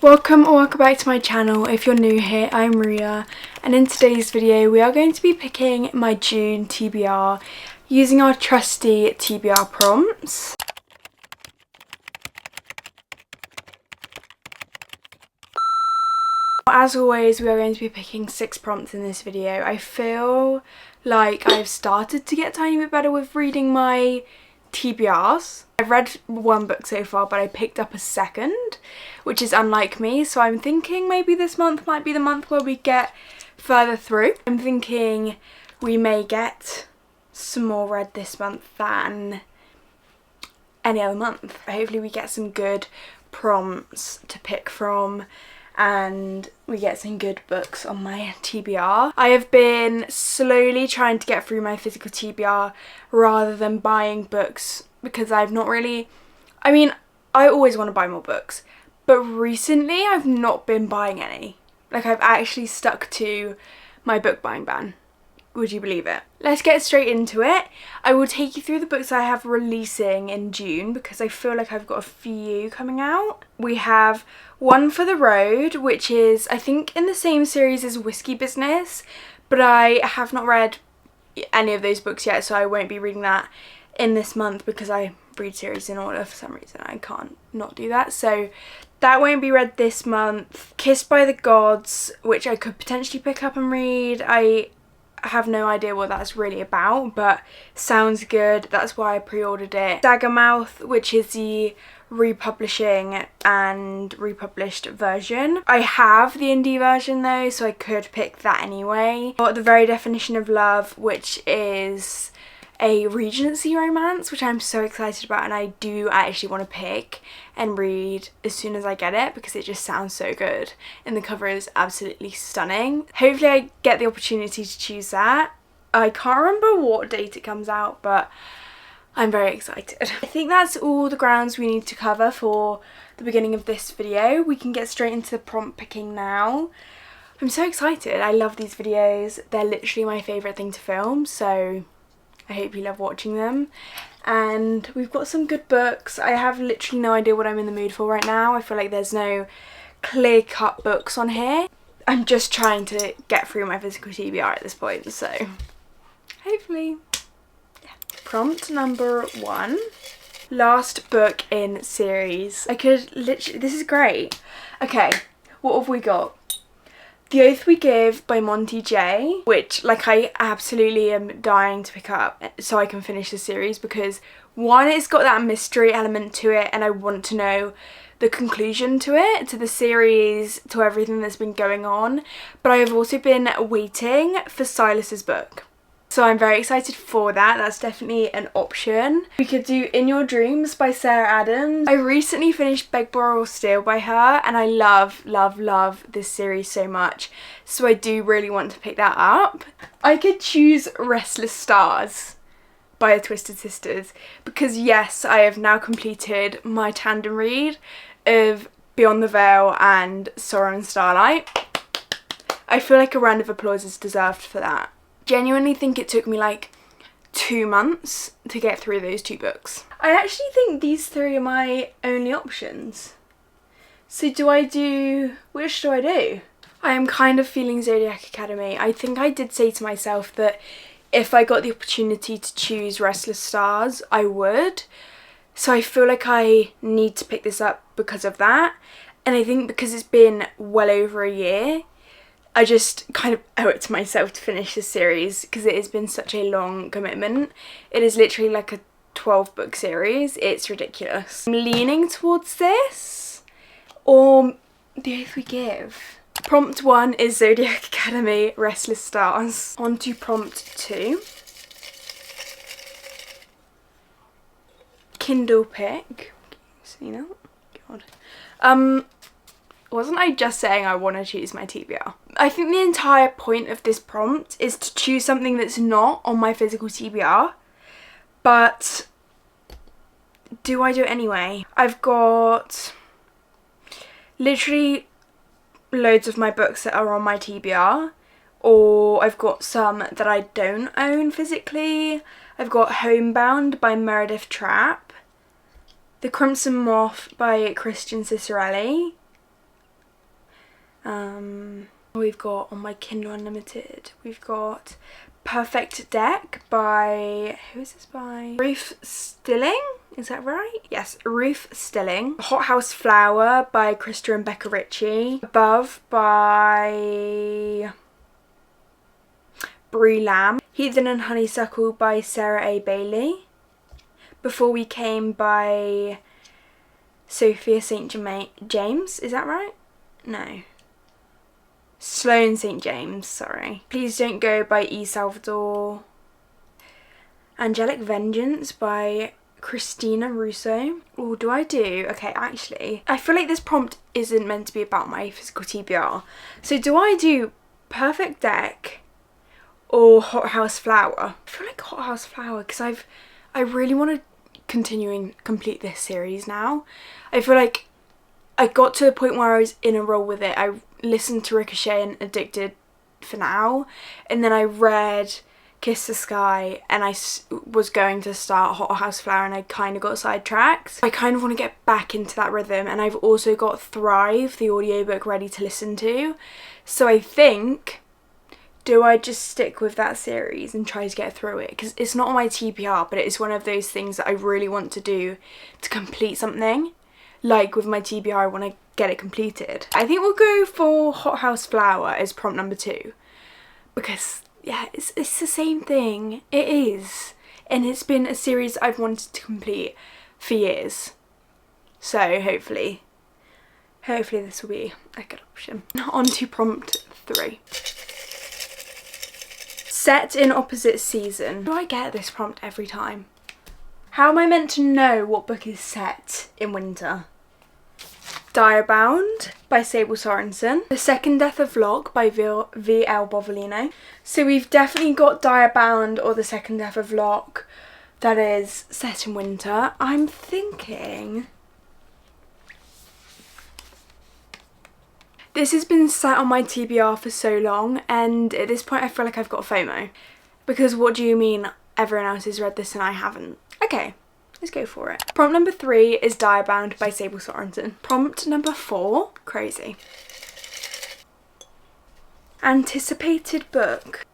Welcome back to my channel. If you're new here, I'm Maria, and in today's video we are going to be picking my June TBR using our trusty TBR prompts. As always, we are going to be picking 6 prompts in this video. I feel like I've started to get a tiny bit better with reading my TBRs. I've read one book so far, but I picked up a second, which is unlike me, so I'm thinking maybe this month might be the month where we get further through. I'm thinking we may get some more read this month than any other month. Hopefully we get some good prompts to pick from and we get some good books on my TBR. I have been slowly trying to get through my physical TBR rather than buying books because I've not really, I always want to buy more books, but recently I've not been buying any. Like, I've actually stuck to my book buying ban. Would you believe it? Let's get straight into it. I will take you through the books I have releasing in June because I feel like I've got a few coming out. We have One for the Road, which is, I think, in the same series as Whiskey Business, but I have not read any of those books yet, so I won't be reading that in this month because I read series in order for some reason. I can't not do that, so that won't be read this month. Kissed by the Gods, which I could potentially pick up and read. I have no idea what that's really about, but sounds good. That's why I pre-ordered it. Daggermouth, which is the republishing and republished version. I have the indie version though, so I could pick that anyway. Got The Very Definition of Love, which is a Regency romance, which I'm so excited about, and I do actually want to pick and read as soon as I get it because it just sounds so good and the cover is absolutely stunning. Hopefully I get the opportunity to choose that. I can't remember what date it comes out, but I'm very excited. I think that's all the grounds we need to cover for the beginning of this video. We can get straight into the prompt picking now. I'm so excited. I love these videos. They're literally my favourite thing to film, so I hope you love watching them. And we've got some good books. I have literally no idea what I'm in the mood for right now. I feel like there's no clear-cut books on here. I'm just trying to get through my physical TBR at this point, so hopefully. Yeah. Prompt number 1. Last book in series. I could literally, this is great. Okay, what have we got? The Oath We Give by Monty J, which, like, I absolutely am dying to pick up so I can finish the series because, one, it's got that mystery element to it and I want to know the conclusion to it, to the series, to everything that's been going on, but I have also been waiting for Silas's book. So I'm very excited for that. That's definitely an option. We could do In Your Dreams by Sarah Adams. I recently finished Beg, Borrow or Steal by her and I love this series so much. So I do really want to pick that up. I could choose Restless Stars by the Twisted Sisters because, yes, I have now completed my tandem read of Beyond the Veil and Sorrow and Starlight. I feel like a round of applause is deserved for that. Genuinely think it took me like 2 months to get through those 2 books. I actually think these 3 are my only options. So which do I do? I am kind of feeling Zodiac Academy. I think I did say to myself that if I got the opportunity to choose Restless Stars, I would. So I feel like I need to pick this up because of that. And I think because it's been well over a year, I just kind of owe it to myself to finish this series because it has been such a long commitment. It is literally like a 12-book series. It's ridiculous. I'm leaning towards this or The Oath We Give. Prompt 1 is Zodiac Academy, Restless Stars. On to prompt 2. Kindle pick. See that? God. Wasn't I just saying I want to choose my TBR? I think the entire point of this prompt is to choose something that's not on my physical TBR, but do I do it anyway? I've got literally loads of my books that are on my TBR, or I've got some that I don't own physically. I've got Homebound by Meredith Trapp, The Crimson Moth by Christian Cicerelli, We've got on my Kindle Unlimited, we've got Perfect Deck by, who is this by? Ruth Stilling, is that right? Yes, Ruth Stilling. Hot House Flower by Krista and Becca Ritchie. Above by Brie Lamb. Heathen and Honeysuckle by Sarah A. Bailey. Before We Came by Sophia St. James, is that right? No. Sloane St. James, sorry. Please Don't Go by E. Salvador. Angelic Vengeance by Christina Russo. Oh, do I do? Okay, actually, I feel like this prompt isn't meant to be about my physical TBR. So do I do Perfect Deck or Hot House Flower? I feel like Hot House Flower because I really want to complete this series now. I feel like I got to the point where I was in a role with it. I listened to Ricochet and Addicted for now, and then I read Kiss the Sky, and I was going to start Hot House Flower, and I kind of got sidetracked. I kind of want to get back into that rhythm, and I've also got Thrive, the audiobook, ready to listen to. So I think, do I just stick with that series and try to get through it? Because it's not on my TBR, but it is one of those things that I really want to do to complete something. Like with my TBR, I want to get it completed. I think we'll go for Hot House Flower as prompt number 2. Because, yeah, it's the same thing. It is. And it's been a series I've wanted to complete for years. So hopefully this will be a good option. On to prompt 3. Set in opposite season. Do I get this prompt every time? How am I meant to know what book is set in winter? Diabound by Sable Sorensen. The Second Death of Locke by V.L. Bovolino. So we've definitely got Diabound or The Second Death of Locke that is set in winter. I'm thinking this has been sat on my TBR for so long, and at this point I feel like I've got FOMO. Because what do you mean everyone else has read this and I haven't? Okay, let's go for it. Prompt number 3 is Diabound by Sable Sorensen. Prompt number 4, crazy. Anticipated book.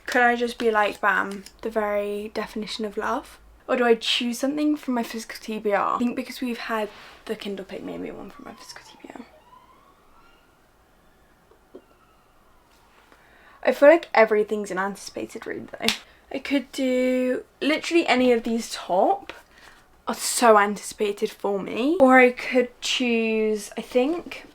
Could I just be like, bam, the very definition of love? Or do I choose something from my physical TBR? I think because we've had the Kindle pick, maybe one from my physical TBR. I feel like everything's an anticipated read though. I could do literally any of these top are so anticipated for me. Or I could choose, I think,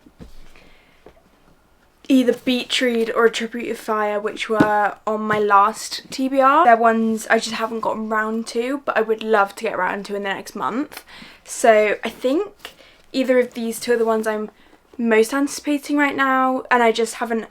either Beach Read or A Tribute of Fire, which were on my last TBR. They're ones I just haven't gotten round to, but I would love to get around to in the next month. So I think either of these two are the ones I'm most anticipating right now, and I just haven't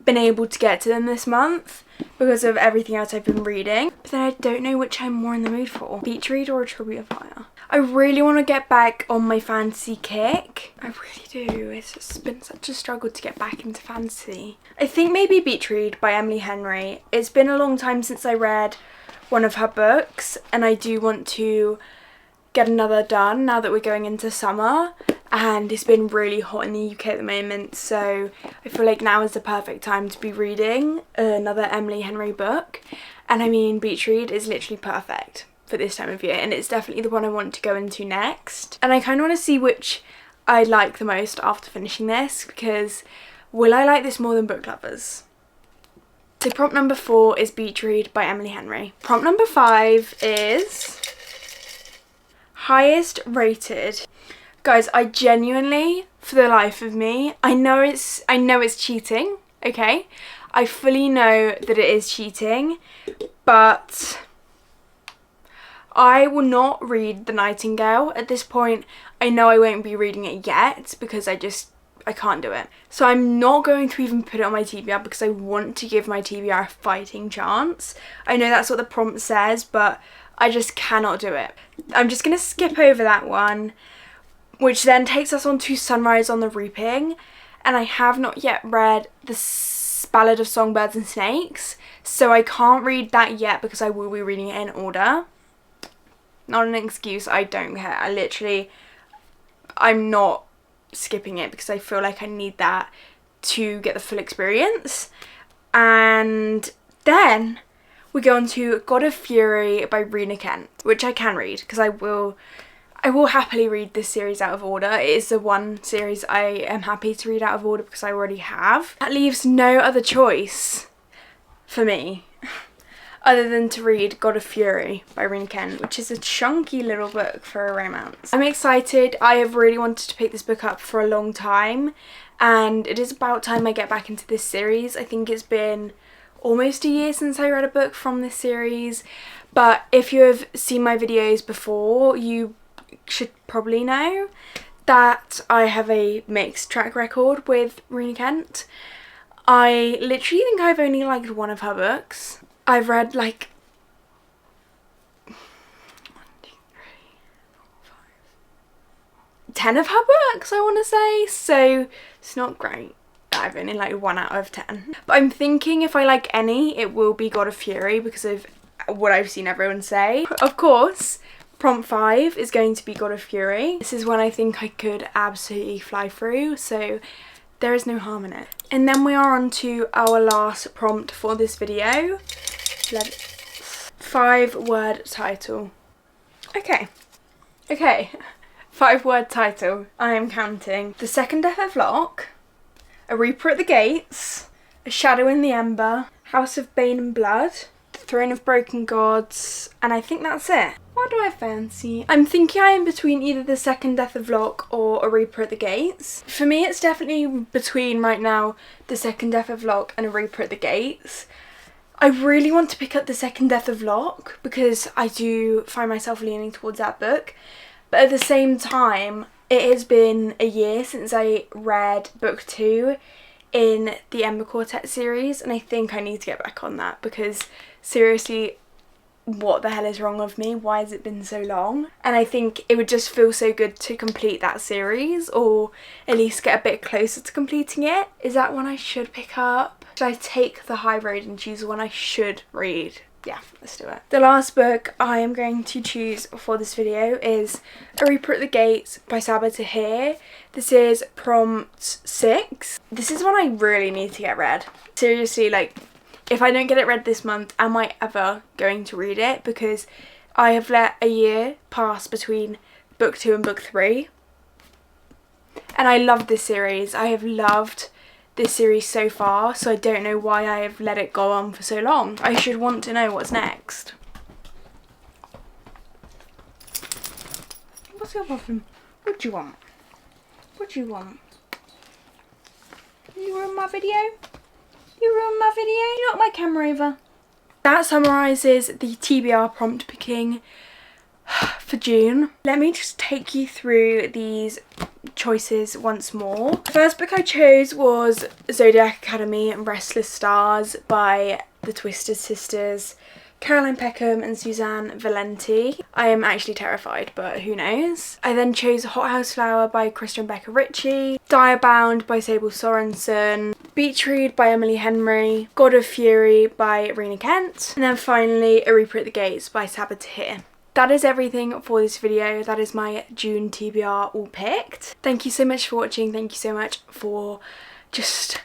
been able to get to them this month because of everything else I've been reading. But then I don't know which I'm more in the mood for. Beach Read or A Tribute of Fire. I really want to get back on my fantasy kick. I really do. It's just been such a struggle to get back into fantasy. I think maybe Beach Read by Emily Henry. It's been a long time since I read one of her books, and I do want to get another done now that we're going into summer, and it's been really hot in the UK at the moment, so I feel like now is the perfect time to be reading another Emily Henry book. And I mean, Beach Read is literally perfect for this time of year, and it's definitely the one I want to go into next. And I kind of want to see which I like the most after finishing this, because will I like this more than Book Lovers? So prompt number 4 is Beach Read by Emily Henry. Prompt number 5 is highest rated. Guys, I genuinely, for the life of me, I know it's cheating, okay? I fully know that it is cheating, but I will not read The Nightingale. At this point, I know I won't be reading it yet because I can't do it. So I'm not going to even put it on my TBR because I want to give my TBR a fighting chance. I know that's what the prompt says, but I just cannot do it. I'm just going to skip over that one, which then takes us on to Sunrise on the Reaping. And I have not yet read The Ballad of Songbirds and Snakes, so I can't read that yet because I will be reading it in order. Not an excuse, I don't care. I'm not skipping it because I feel like I need that to get the full experience. And then we go on to God of Fury by Rena Kent, which I can read because I will happily read this series out of order. It is the one series I am happy to read out of order because I already have. That leaves no other choice for me other than to read God of Fury by Rena Kent, which is a chunky little book for a romance. I'm excited. I have really wanted to pick this book up for a long time, and it is about time I get back into this series. I think it's been almost a year since I read a book from this series, but if you have seen my videos before, you should probably know that I have a mixed track record with Rena Kent. I literally think I've only liked one of her books. I've read like 10 of her books, I want to say, so it's not great. I've only liked 1 out of 10. But I'm thinking if I like any, it will be God of Fury because of what I've seen everyone say. Of course, prompt 5 is going to be God of Fury. This is one I think I could absolutely fly through, so there is no harm in it. And then we are on to our last prompt for this video. 5-word title. Okay. 5-word title. I am counting. The Second Death of Locke, A Reaper at the Gates, A Shadow in the Ember, House of Bane and Blood, The Throne of Broken Gods, and I think that's it. What do I fancy? I'm thinking I am between either The Second Death of Locke or A Reaper at the Gates. For me, it's definitely between right now The Second Death of Locke and A Reaper at the Gates. I really want to pick up The Second Death of Locke because I do find myself leaning towards that book. But at the same time, it has been a year since I read book 2 in the Ember Quartet series, and I think I need to get back on that because seriously, what the hell is wrong with me? Why has it been so long? And I think it would just feel so good to complete that series, or at least get a bit closer to completing it. Is that one I should pick up? Should I take the high road and choose one I should read? Yeah, let's do it. The last book I am going to choose for this video is A Reaper at the Gates by Saba Tahir. This is prompt 6. This is one I really need to get read. Seriously, like, if I don't get it read this month, am I ever going to read it? Because I have let a year pass between book 2 and book 3. And I love this series. I have loved this series so far, so I don't know why I have let it go on for so long. I should want to know what's next. What's your problem? What do you want? What do you want? You ruined my video? You ruined my video? You knocked my camera over. That summarises the TBR prompt picking for June. Let me just take you through these choices once more. The first book I chose was Zodiac Academy and Restless Stars by the Twisted Sisters, Caroline Peckham and Suzanne Valenti. I am actually terrified, but who knows. I then chose Hot House Flower by Krista and Becca Ritchie, Diabound by Sable Sorensen, Beach Read by Emily Henry, God of Fury by Rena Kent, and then finally A Reaper at the Gates by Saba Tahir. That is everything for this video. That is my June TBR all picked. Thank you so much for watching. Thank you so much for just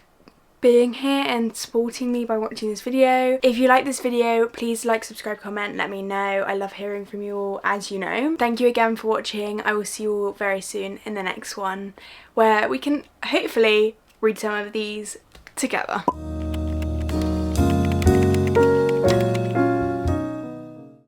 being here and supporting me by watching this video. If you like this video, please like, subscribe, comment, let me know. I love hearing from you all, as you know. Thank you again for watching. I will see you all very soon in the next one, where we can hopefully read some of these together.